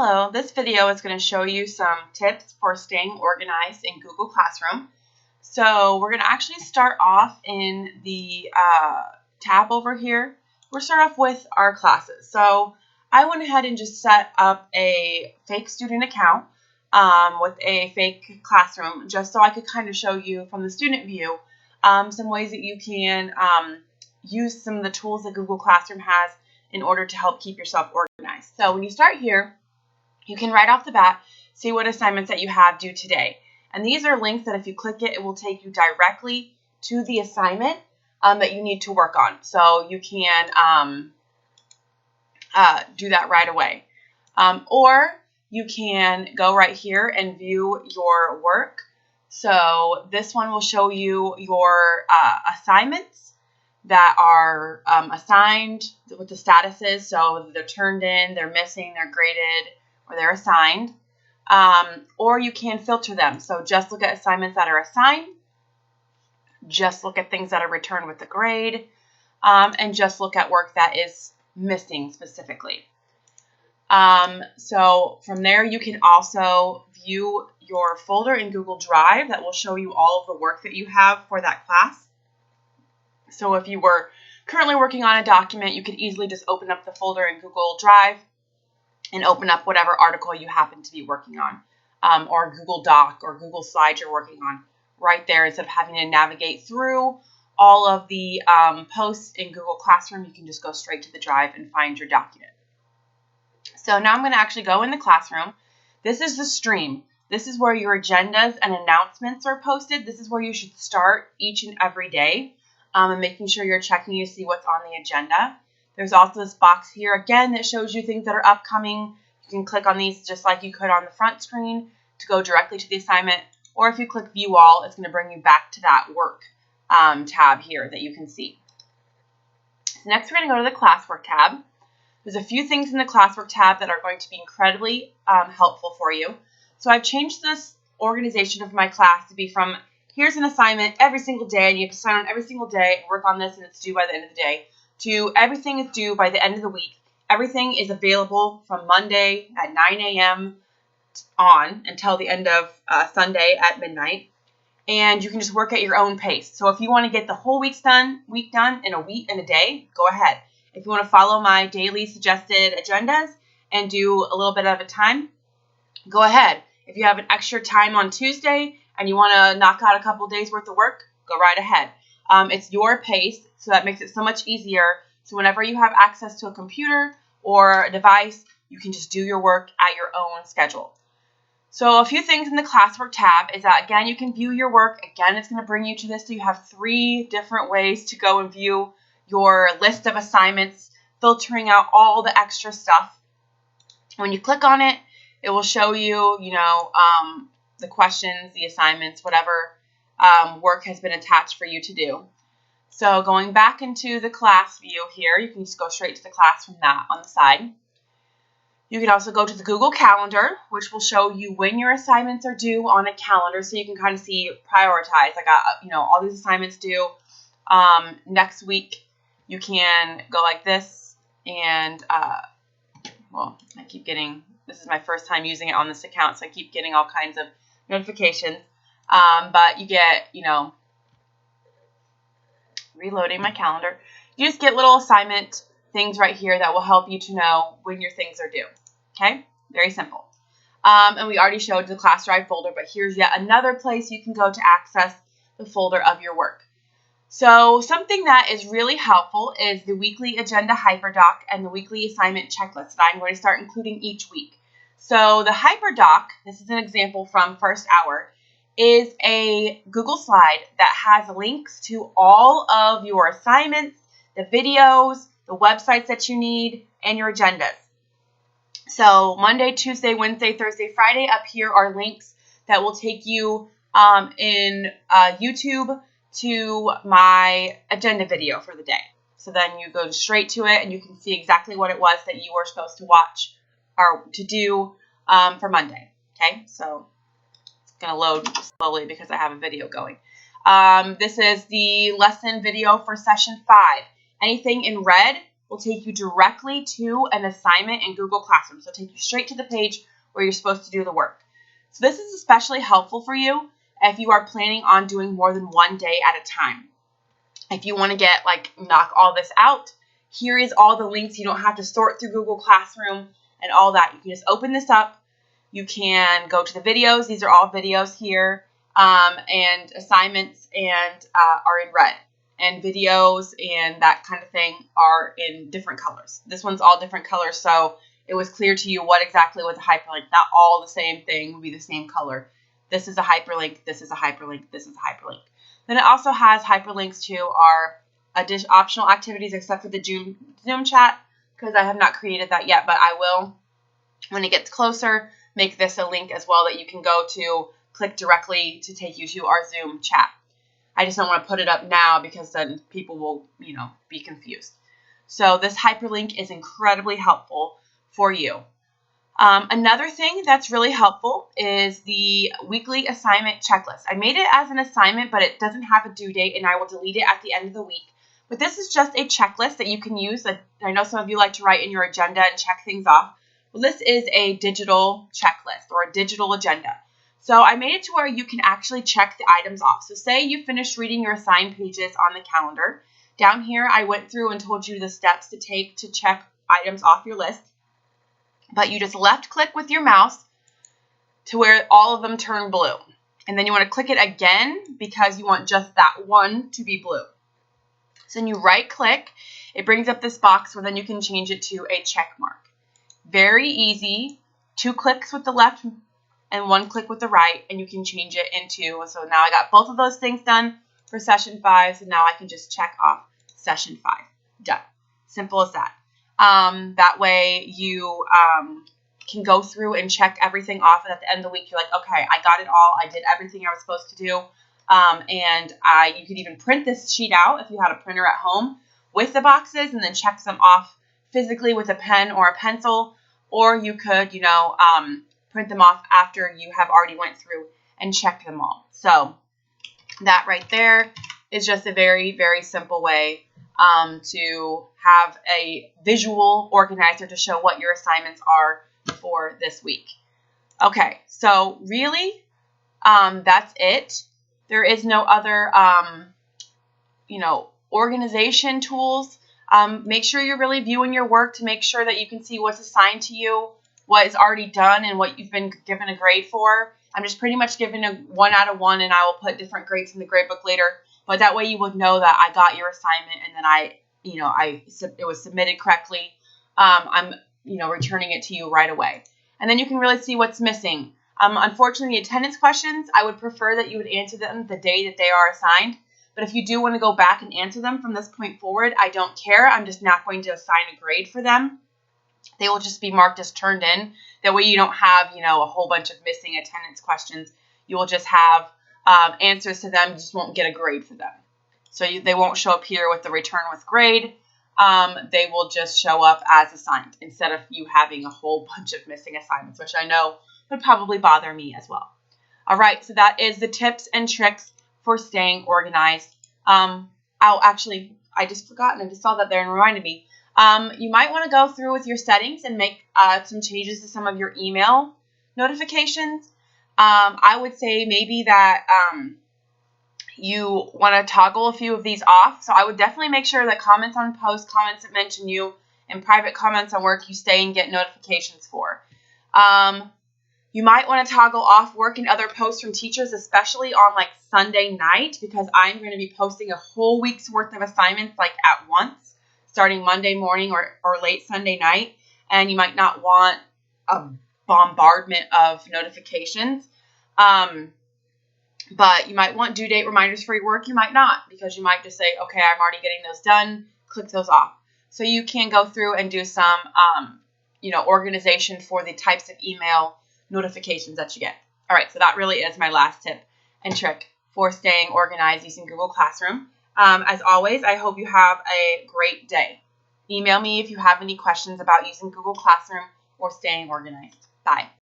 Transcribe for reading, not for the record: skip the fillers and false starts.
Hello, this video is going to show you some tips for staying organized in Google Classroom. So we're going to actually start off in the tab over here. We'll start off with our classes. So I went ahead and just set up a fake student account with a fake classroom just so I could kind of show you from the student view some ways that you can use some of the tools that Google Classroom has in order to help keep yourself organized. So when you start here, you can right off the bat see what assignments that you have due today. And these are links that if you click it, it will take you directly to the assignment that you need to work on. So you can do that right away. Or you can go right here and view your work. So this one will show you your assignments that are assigned, what the status is. So they're turned in, they're missing, they're graded, or they're assigned. Or you can filter them. So just look at assignments that are assigned, just look at things that are returned with the grade, and just look at work that is missing specifically. So from there, you can also view your folder in Google Drive that will show you all of the work that you have for that class. So if you were currently working on a document, you could easily just open up the folder in Google Drive and open up whatever article you happen to be working on, or Google Doc or Google Slides you're working on right there. Instead of having to navigate through all of the posts in Google Classroom, you can just go straight to the drive and find your document. So now I'm going to actually go in the classroom. This is the stream. This is where your agendas and announcements are posted. This is where you should start each and every day, and making sure you're checking to see what's on the agenda. There's also this box here, again, that shows you things that are upcoming. You can click on these just like you could on the front screen to go directly to the assignment. Or if you click View All, it's going to bring you back to that Work tab here that you can see. So next, we're going to go to the Classwork tab. There's a few things in the Classwork tab that are going to be incredibly helpful for you. So I've changed this organization of my class to be from here's an assignment every single day, and you have to sign on every single day and work on this, and it's due by the end of the day, to everything is due by the end of the week. Everything is available from Monday at 9 a.m. on until the end of Sunday at midnight. And you can just work at your own pace. So if you want to get the whole week done in a day, go ahead. If you want to follow my daily suggested agendas and do a little bit at a time, go ahead. If you have an extra time on Tuesday and you want to knock out a couple days worth of work, go right ahead. It's your pace, so that makes it so much easier. So whenever you have access to a computer or a device, you can just do your work at your own schedule. So a few things in the Classwork tab is that, again, you can view your work. Again, it's going to bring you to this. So you have 3 different ways to go and view your list of assignments, filtering out all the extra stuff. When you click on it, it will show you, the questions, the assignments, whatever work has been attached for you to do. So going back into the class view here, you can just go straight to the class from that on the side. You can also go to the Google Calendar, which will show you when your assignments are due on a calendar, so you can kind of see prioritize. I got all these assignments due next week. You can go like this, and I keep getting. This is my first time using it on this account, so I keep getting all kinds of notifications. But you get, reloading my calendar. You just get little assignment things right here that will help you to know when your things are due. Okay? Very simple. And we already showed the class drive folder, but here's yet another place you can go to access the folder of your work. So something that is really helpful is the weekly agenda hyperdoc and the weekly assignment checklist that I'm going to start including each week. So the hyperdoc, this is an example from First Hour, is a Google slide that has links to all of your assignments, the videos, the websites that you need, and your agendas. So Monday, Tuesday, Wednesday, Thursday, Friday, up here are links that will take you in YouTube to my agenda video for the day. So then you go straight to it and you can see exactly what it was that you were supposed to watch or to do for Monday. Okay, so it's going to load slowly because I have a video going. This is the lesson video for session 5. Anything in red will take you directly to an assignment in Google Classroom. So it'll take you straight to the page where you're supposed to do the work. So this is especially helpful for you if you are planning on doing more than one day at a time. If you want to knock all this out, here is all the links. You don't have to sort through Google Classroom and all that. You can just open this up. You can go to the videos. These are all videos here, and assignments are in red, and videos and that kind of thing are in different colors. This one's all different colors, so it was clear to you what exactly was a hyperlink. Not all the same thing would be the same color. This is a hyperlink. This is a hyperlink. This is a hyperlink. Then it also has hyperlinks to our optional activities, except for the Zoom chat, because I have not created that yet, but I will, when it gets closer, make this a link as well that you can go to, click directly to take you to our Zoom chat. I just don't want to put it up now because then people will, be confused. So this hyperlink is incredibly helpful for you. Another thing that's really helpful is the weekly assignment checklist. I made it as an assignment, but it doesn't have a due date, and I will delete it at the end of the week. But this is just a checklist that you can use. I know some of you like to write in your agenda and check things off. Well, this is a digital checklist or a digital agenda. So I made it to where you can actually check the items off. So say you finished reading your assigned pages on the calendar. Down here, I went through and told you the steps to take to check items off your list. But you just left click with your mouse to where all of them turn blue. And then you want to click it again because you want just that one to be blue. So then you right click. It brings up this box where then you can change it to a check mark. Very easy. 2 clicks with the left and 1 click with the right, and you can change it into, so now I got both of those things done for session 5, so now I can just check off session 5. Done. Simple as that. That way you can go through and check everything off, and at the end of the week, you're like, okay, I got it all. I did everything I was supposed to do. And you could even print this sheet out if you had a printer at home with the boxes and then check them off physically with a pen or a pencil, or you could, print them off after you have already went through and checked them all. So that right there is just a very, very simple way to have a visual organizer to show what your assignments are for this week. Okay, so really, that's it. There is no other, organization tools. Make sure you're really viewing your work to make sure that you can see what's assigned to you, what is already done, and what you've been given a grade for. I'm just pretty much giving a 1 out of 1, and I will put different grades in the grade book later. But that way you would know that I got your assignment, and then it was submitted correctly. I'm returning it to you right away. And then you can really see what's missing. Unfortunately, the attendance questions, I would prefer that you would answer them the day that they are assigned. But if you do want to go back and answer them from this point forward, I don't care. I'm just not going to assign a grade for them. They will just be marked as turned in. That way you don't have, a whole bunch of missing attendance questions. You will just have answers to them. You just won't get a grade for them. So they won't show up here with the return with grade. They will just show up as assigned instead of you having a whole bunch of missing assignments, which I know would probably bother me as well. All right, so that is the tips and tricks for staying organized. I just forgot, and I just saw that there and reminded me. You might want to go through with your settings and make some changes to some of your email notifications. I would say maybe that you want to toggle a few of these off. So I would definitely make sure that comments on posts, comments that mention you, and private comments on work you stay and get notifications for. You might want to toggle off work and other posts from teachers, especially on Sunday night, because I'm going to be posting a whole week's worth of assignments at once, starting Monday morning or late Sunday night. And you might not want a bombardment of notifications. But you might want due date reminders for your work. You might not, because you might just say, okay, I'm already getting those done. Click those off. So you can go through and do some, organization for the types of email notifications that you get. All right, so that really is my last tip and trick for staying organized using Google Classroom. As always, I hope you have a great day. Email me if you have any questions about using Google Classroom or staying organized. Bye.